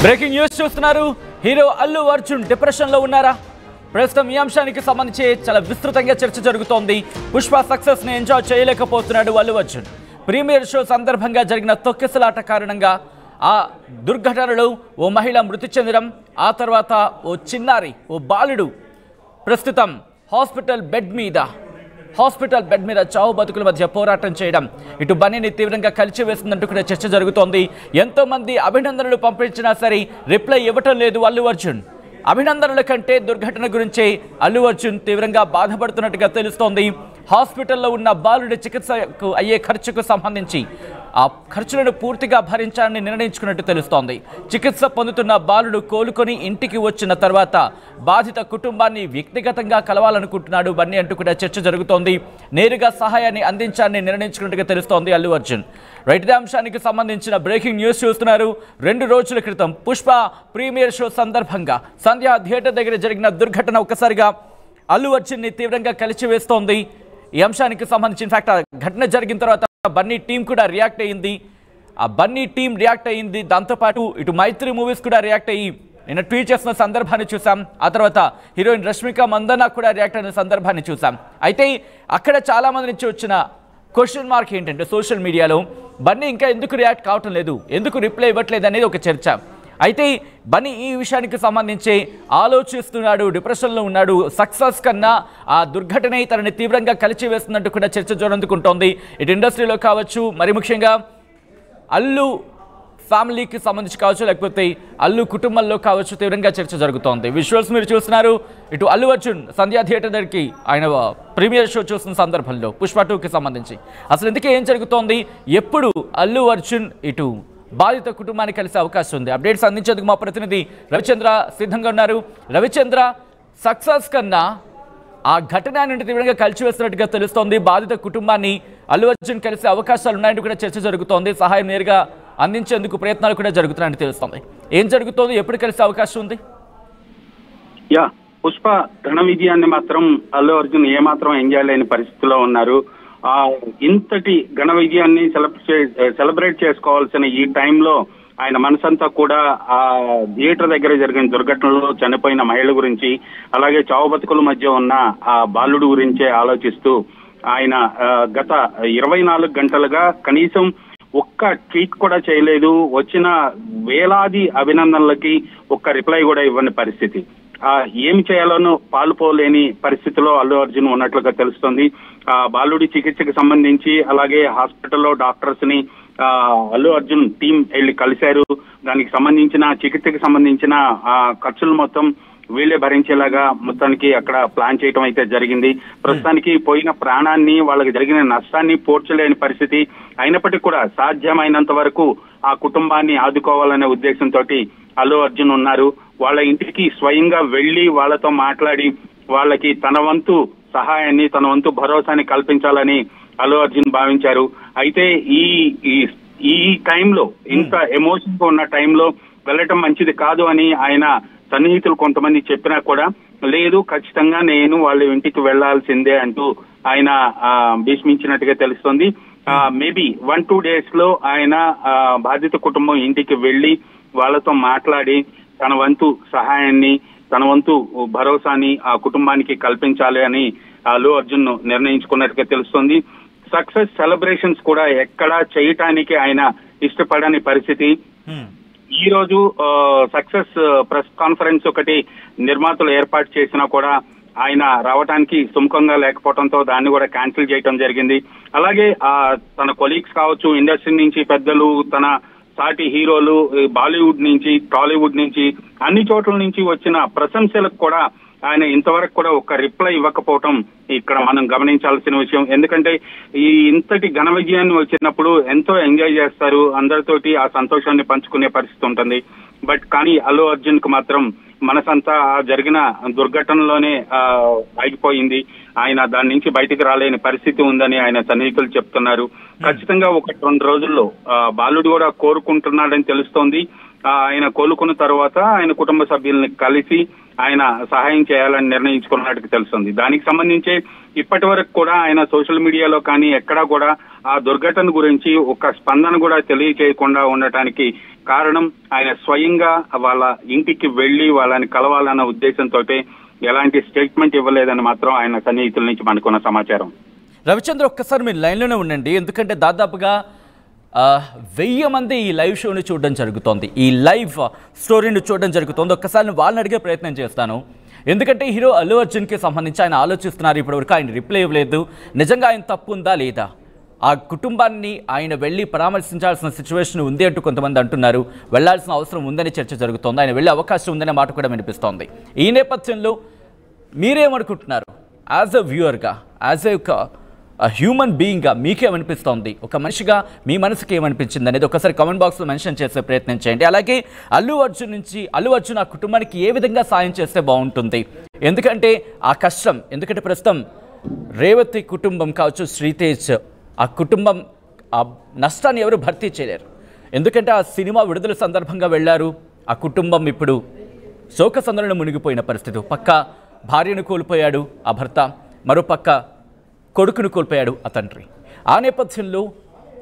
Breaking news చూస్తున్నారు. Hero Allu Arjun depression లో ఉన్నారా? ప్రస్తుతం ఈ అంశానికి సంబంధించి చాలా విస్తృతంగా చర్చ జరుగుతోంది. పుష్ప సక్సెస్ ని ఎంజాయ్ చేయలేకపోతున్నాడు అల్లు అర్జున్. ప్రీమియర్ షో సందర్భంగా జరిగిన తొక్కిసలాట కారణంగా ఆ దుర్ఘటనలో ఓ మహిళ మృతి చెందడం, ఆ తర్వాత ఓ చిన్నారి, ఓ బాలుడు ప్రస్తుతం హాస్పిటల్ బెడ్ మీద చావు బతుకుల మధ్య పోరాటం చేయడం ఇటు బన్నీని తీవ్రంగా కలిచివేస్తుందంటూ కూడా చర్చ జరుగుతోంది. ఎంతో మంది అభినందనలు పంపించినా సరే రిప్లై ఇవ్వటం లేదు అల్లు అర్జున్. అభినందనల కంటే దుర్ఘటన గురించి అల్లు అర్జున్ తీవ్రంగా బాధపడుతున్నట్టుగా తెలుస్తోంది. హాస్పిటల్లో ఉన్న బాలుడి చికిత్సకు అయ్యే ఖర్చుకు సంబంధించి ఆ ఖర్చులను పూర్తిగా భరించాలని నిర్ణయించుకున్నట్టు తెలుస్తోంది. చికిత్స పొందుతున్న బాలుడు కోలుకొని ఇంటికి వచ్చిన తర్వాత బాధిత కుటుంబాన్ని వ్యక్తిగతంగా కలవాలనుకుంటున్నాడు బన్నీ అంటూ కూడా చర్చ జరుగుతోంది. నేరుగా సహాయాన్ని అందించాలని నిర్ణయించుకున్నట్టుగా తెలుస్తోంది అల్లు అర్జున్. రైట్, అంశానికి సంబంధించిన బ్రేకింగ్ న్యూస్ చూస్తున్నారు. 2 రోజుల క్రితం పుష్ప ప్రీమియర్ షో సందర్భంగా సంధ్యా థియేటర్ దగ్గర జరిగిన దుర్ఘటన ఒక్కసారిగా అల్లు అర్జున్ని తీవ్రంగా కలిచివేస్తోంది. ఈ అంశానికి సంబంధించి ఇన్ఫాక్ట్ ఆ ఘటన జరిగిన తర్వాత బన్నీ టీం కూడా రియాక్ట్ అయ్యింది. ఆ బన్నీ టీం రియాక్ట్ అయ్యింది. దాంతోపాటు ఇటు మైత్రి మూవీస్ కూడా రియాక్ట్ అయ్యి నిన్న ట్వీట్ చేసిన సందర్భాన్ని చూసాం. ఆ తర్వాత హీరోయిన్ రష్మిక మందన కూడా రియాక్ట్ అయిన సందర్భాన్ని చూసాం. అయితే అక్కడ చాలామంది నుంచి వచ్చిన క్వశ్చన్ మార్క్ ఏంటంటే సోషల్ మీడియాలో బన్నీ ఇంకా ఎందుకు రియాక్ట్ కావటం లేదు, ఎందుకు రిప్లై ఇవ్వట్లేదు అనేది ఒక చర్చ. అయితే బన్నీ ఈ విషయానికి సంబంధించి ఆలోచిస్తున్నాడు, డిప్రెషన్లో ఉన్నాడు. సక్సెస్ కన్నా ఆ దుర్ఘటనే తనని తీవ్రంగా కలిచివేస్తున్నట్టు కూడా చర్చ జోరందుకుంటోంది. ఇటు ఇండస్ట్రీలో కావచ్చు, మరి ముఖ్యంగా అల్లు ఫ్యామిలీకి సంబంధించి కావచ్చు, లేకపోతే అల్లు కుటుంబంలో కావచ్చు, తీవ్రంగా చర్చ జరుగుతోంది. విజువల్స్ మీరు చూస్తున్నారు. ఇటు అల్లు అర్జున్ సంధ్యా థియేటర్ దగ్గరికి ఆయన ప్రీమియర్ షో చూస్తున్న సందర్భంలో పుష్ప 2కి సంబంధించి అసలు ఇందుకే ఏం జరుగుతోంది, ఎప్పుడు అల్లు అర్జున్ ఇటు బాధిత కుటుంబాన్ని కలిసే అవకాశం ఉంది? అప్డేట్స్ అందించేందుకు మా ప్రతినిధి రవిచంద్ర సిద్ధంగా ఉన్నారు. రవిచంద్ర, సక్సెస్ కన్నా ఆ ఘటన నుండి తీవ్రంగా కలిసివేస్తున్నట్టుగా తెలుస్తోంది. బాధిత కుటుంబాన్ని అల్లు అర్జున్ కలిసే అవకాశాలు ఉన్నాయంటూ కూడా చర్చ జరుగుతోంది. సహాయం నేరుగా అందించేందుకు ప్రయత్నాలు కూడా జరుగుతున్నాయని తెలుస్తోంది. ఏం జరుగుతోంది, ఎప్పుడు కలిసే అవకాశం ఉంది? పుష్ప ఘన విజయాన్ని మాత్రం అల్లు అర్జున్ ఏమాత్రం ఎంజాయ్ లేని పరిస్థితిలో ఉన్నారు. ఇంతటి ఘన విజయాన్ని సెలబ్రేట్ చేసుకోవాల్సిన ఈ టైంలో ఆయన మనసంతా కూడా ఆ థియేటర్ దగ్గర జరిగిన దుర్ఘటనలో చనిపోయిన మహిళ గురించి, అలాగే చావు బతుకుల మధ్య ఉన్న ఆ బాలుడు గురించే ఆలోచిస్తూ ఆయన గత 24 గంటలుగా కనీసం ఒక్క ట్వీట్ కూడా చేయలేదు. వచ్చిన వేలాది అభినందనలకి ఒక్క రిప్లై కూడా ఇవ్వని పరిస్థితి. ఏమి చేయాలోనూ పాలుపోలేని పరిస్థితిలో అల్లు అర్జున్ ఉన్నట్లుగా తెలుస్తుంది. బాలుడి చికిత్సకు సంబంధించి అలాగే హాస్పిటల్లో డాక్టర్స్ ని అల్లు అర్జున్ టీం వెళ్ళి కలిశారు. దానికి సంబంధించిన చికిత్సకు సంబంధించిన ఖర్చులు మొత్తం వీళ్ళే భరించేలాగా మొత్తానికి అక్కడ ప్లాన్ చేయడం అయితే జరిగింది. ప్రస్తుతానికి పోయిన ప్రాణాన్ని, వాళ్ళకి జరిగిన నష్టాన్ని పోడ్చలేని పరిస్థితి అయినప్పటికీ కూడా సాధ్యమైనంత వరకు ఆ కుటుంబాన్ని ఆదుకోవాలనే ఉద్దేశంతో అల్లు అర్జున్ ఉన్నారు. వాళ్ళ ఇంటికి స్వయంగా వెళ్లి వాళ్ళతో మాట్లాడి వాళ్ళకి తన వంతు సహాయాన్ని, తన వంతు భరోసాని కల్పించాలని అల్లు అర్జున్ భావించారు. అయితే ఈ టైంలో, ఇంత ఎమోషన్ గా ఉన్న టైంలో వెళ్ళటం మంచిది కాదు అని ఆయన సన్నిహితులు కొంతమంది చెప్పినా కూడా లేదు, ఖచ్చితంగా నేను వాళ్ళ ఇంటికి వెళ్లాల్సిందే అంటూ ఆయన భీష్మించినట్టుగా తెలుస్తోంది. మేబీ 1-2 days లో ఆయన బాధిత కుటుంబం ఇంటికి వెళ్లి వాళ్ళతో మాట్లాడి తన వంతు సహాయాన్ని, తన వంతు భరోసాని ఆ కుటుంబానికి కల్పించాలి అని అల్లు అర్జున్ నిర్ణయించుకున్నట్టుగా తెలుస్తుంది. సక్సెస్ సెలబ్రేషన్స్ కూడా ఎక్కడా చేయటానికి ఆయన ఇష్టపడని పరిస్థితి. ఈ రోజు సక్సెస్ ప్రెస్ కాన్ఫరెన్స్ ఒకటి నిర్మాతలు ఏర్పాటు చేసినా కూడా ఆయన రావడానికి సుముఖంగా లేకపోవడంతో దాన్ని కూడా క్యాన్సిల్ చేయడం జరిగింది. అలాగే తన కొలీగ్స్ కావచ్చు, ఇండస్ట్రీ నుంచి పెద్దలు, తన సాటి హీరోలు, బాలీవుడ్ నుంచి, టాలీవుడ్ నుంచి, అన్ని చోట్ల నుంచి వచ్చిన ప్రశంసలకు కూడా ఆయన ఇంతవరకు కూడా ఒక రిప్లై ఇవ్వకపోవటం ఇక్కడ మనం గమనించాల్సిన విషయం. ఎందుకంటే ఇంతటి ఘన విజయాన్ని వచ్చినప్పుడు ఎంతో ఎంజాయ్ చేస్తారు, అందరితోటి ఆ సంతోషాన్ని పంచుకునే పరిస్థితి ఉంటుంది. బట్ కానీ అల్లు అర్జున్ కు మాత్రం మనసంతా జరిగిన దుర్ఘటనలోనే ఆగిపోయింది. ఆయన దాని నుంచి బయటికి రాలేని పరిస్థితి ఉందని ఆయన సన్నిహితులు చెప్తున్నారు. ఖచ్చితంగా 1-2 రోజుల్లో బాలుడు కూడా కోరుకుంటున్నాడని తెలుస్తోంది. ఆయన కోలుకున్న తర్వాత ఆయన కుటుంబ సభ్యుల్ని కలిసి ఆయన సహాయం చేయాలని నిర్ణయించుకున్నట్టు తెలుస్తుంది. దానికి సంబంధించి ఇప్పటి వరకు కూడా ఆయన సోషల్ మీడియాలో కానీ ఎక్కడా కూడా ఆ దుర్ఘటన గురించి ఒక స్పందన కూడా తెలియచేయకుండా ఉండటానికి కారణం ఆయన స్వయంగా వాళ్ళ ఇంటికి వెళ్లి వాళ్ళని కలవాలన్న ఉద్దేశంతో ఎలాంటి స్టేట్మెంట్ ఇవ్వలేదని మాత్రం ఆయన సన్నిహితుల నుంచి మనకున్న సమాచారం. రవిచంద్ర, ఒక్కసారి మీరు లైన్లోనే ఉండండి, ఎందుకంటే దాదాపుగా 1000 మంది ఈ లైవ్ షోని చూడడం జరుగుతోంది, ఈ లైవ్ స్టోరీని చూడడం జరుగుతోంది. ఒక్కసారి వాళ్ళని అడిగే ప్రయత్నం చేస్తాను, ఎందుకంటే హీరో అల్లు అర్జున్కి సంబంధించి ఆయన ఆలోచిస్తున్నారు. ఇప్పటివరకు ఆయన రిప్లై ఇవ్వలేదు. నిజంగా ఆయన తప్పు ఉందా లేదా, ఆ కుటుంబాన్ని ఆయన వెళ్ళి పరామర్శించాల్సిన సిచ్యువేషన్ ఉంది అంటూ కొంతమంది అంటున్నారు. వెళ్లాల్సిన అవసరం ఉందని చర్చ జరుగుతోంది, ఆయన వెళ్ళే అవకాశం ఉందనే మాట కూడా వినిపిస్తోంది. ఈ నేపథ్యంలో మీరేమనుకుంటున్నారు? యాజ్ ఎ వ్యూవర్గా, యాజ్ ఎ హ్యూమన్ బీయింగ్గా మీకేమనిపిస్తోంది? ఒక మనిషిగా మీ మనసుకి ఏమనిపించింది అనేది ఒకసారి కామెంట్ బాక్స్లో మెన్షన్ చేసే ప్రయత్నం చేయండి. అలాగే అల్లు అర్జున్ ఆ కుటుంబానికి ఏ విధంగా సాయం చేస్తే బాగుంటుంది? ఎందుకంటే ఆ కష్టం, ఎందుకంటే ప్రస్తుతం రేవతి కుటుంబం కావచ్చు, శ్రీతేజ్ ఆ కుటుంబం ఆ నష్టాన్ని ఎవరు భర్తీ చేయలేరు. ఎందుకంటే ఆ సినిమా విడుదల సందర్భంగా వెళ్ళారు, ఆ కుటుంబం ఇప్పుడు శోకసందరణ మునిగిపోయిన పరిస్థితి. పక్క భార్యను కోల్పోయాడు ఆ భర్త, మరోపక్క కొడుకును కోల్పోయాడు ఆ తండ్రి. ఆ నేపథ్యంలో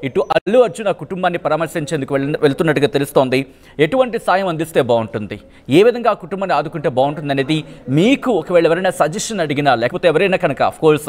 ఇటు అల్లు అర్జున్ ఆ కుటుంబాన్ని పరామర్శించేందుకు వెళ్తున్నట్టుగా తెలుస్తోంది. ఎటువంటి సాయం అందిస్తే బాగుంటుంది, ఏ విధంగా ఆ కుటుంబాన్ని ఆదుకుంటే బాగుంటుంది అనేది మీకు ఒకవేళ ఎవరైనా సజెషన్ అడిగినా, లేకపోతే ఎవరైనా కనుక అఫ్కోర్స్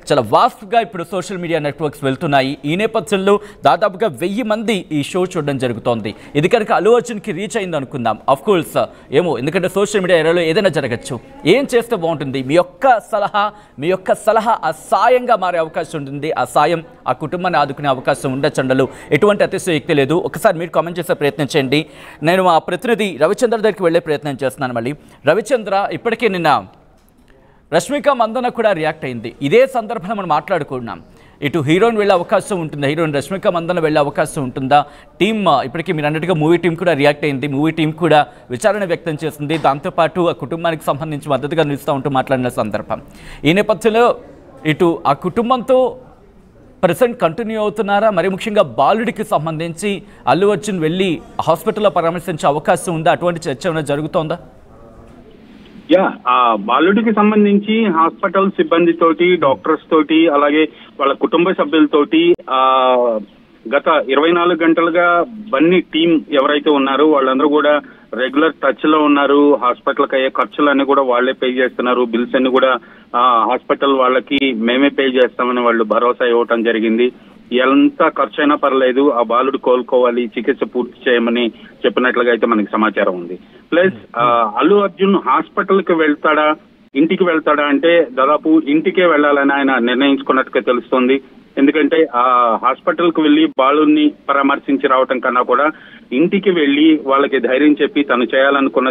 చాలా వాస్ట్గా ఇప్పుడు సోషల్ మీడియా నెట్వర్క్స్ వెళ్తున్నాయి. ఈ నేపథ్యంలో దాదాపుగా 1000 మంది ఈ షో చూడడం జరుగుతోంది. ఇది కనుక అల్లు అర్జున్కి రీచ్ అయింది అనుకుందాం, అఫ్కోర్స్ ఏమో, ఎందుకంటే సోషల్ మీడియా ఎరాలో ఏదైనా జరగచ్చు. ఏం చేస్తే బాగుంటుంది? మీ యొక్క సలహా ఆ సాయంగా మారే అవకాశం ఉంటుంది. ఆ సాయం ఆ కుటుంబాన్ని ఆదుకునే అవకాశం ఉండొచ్చండలు ఎటువంటి అతిశయోక్తి లేదు. ఒకసారి మీరు కామెంట్ చేసే ప్రయత్నం చేయండి. నేను మా ప్రతినిధి రవిచంద్ర దగ్గరికి వెళ్ళే ప్రయత్నం చేస్తున్నాను. మళ్ళీ రవిచంద్ర, ఇప్పటికే నిన్న రష్మిక మందన కూడా రియాక్ట్ అయింది. ఇదే సందర్భంలో మనం మాట్లాడుకున్నాం, ఇటు హీరోయిన్ వెళ్ళే అవకాశం ఉంటుందా, హీరోయిన్ రష్మిక మందన వెళ్ళే అవకాశం ఉంటుందా? టీమ్ ఇప్పటికీ మీరు అన్నట్టుగా మూవీ టీం కూడా రియాక్ట్ అయింది, మూవీ టీం కూడా విచారణ వ్యక్తం చేస్తుంది. దాంతోపాటు ఆ కుటుంబానికి సంబంధించి మద్దతుగా నిలుస్తూ ఉంటూ మాట్లాడిన సందర్భం. ఈ నేపథ్యంలో ఇటు ఆ కుటుంబంతో ప్రెసెంట్ కంటిన్యూ అవుతున్నారా? మరి ముఖ్యంగా బాలుడికి సంబంధించి అల్లు అర్జున్ వెళ్ళి హాస్పిటల్లో పరామర్శించే అవకాశం ఉందా? అటువంటి చర్చ ఏమైనా జరుగుతోందా? బాలుడికి సంబంధించి హాస్పిటల్ సిబ్బందితోటి, డాక్టర్స్ తోటి, అలాగే వాళ్ళ కుటుంబ సభ్యులతోటి గత 24 గంటలుగా బన్నీ టీం ఎవరైతే ఉన్నారో వాళ్ళందరూ కూడా రెగ్యులర్ టచ్ లో ఉన్నారు. హాస్పిటల్కి అయ్యే ఖర్చులన్నీ కూడా వాళ్లే పే చేస్తున్నారు. బిల్స్ అన్ని కూడా హాస్పిటల్ వాళ్ళకి మేమే పే చేస్తామని వాళ్ళు భరోసా ఇవ్వటం జరిగింది. ఎంత ఖర్చు అయినా పర్లేదు, ఆ బాలుడు కోలుకోవాలి, చికిత్స పూర్తి చేయమని చెప్పినట్లుగా అయితే మనకి సమాచారం ఉంది. ప్లస్ అల్లు అర్జున్ హాస్పిటల్ కి వెళ్తాడా, ఇంటికి వెళ్తాడా అంటే దాదాపు ఇంటికే వెళ్లాలని ఆయన నిర్ణయించుకున్నట్టుగా తెలుస్తోంది. ఎందుకంటే ఆ హాస్పిటల్ కు వెళ్లి బాలుని పరామర్శించి రావటం కన్నా కూడా ఇంటికి వెళ్లి వాళ్ళకి ధైర్యం చెప్పి తను చేయాలనుకున్న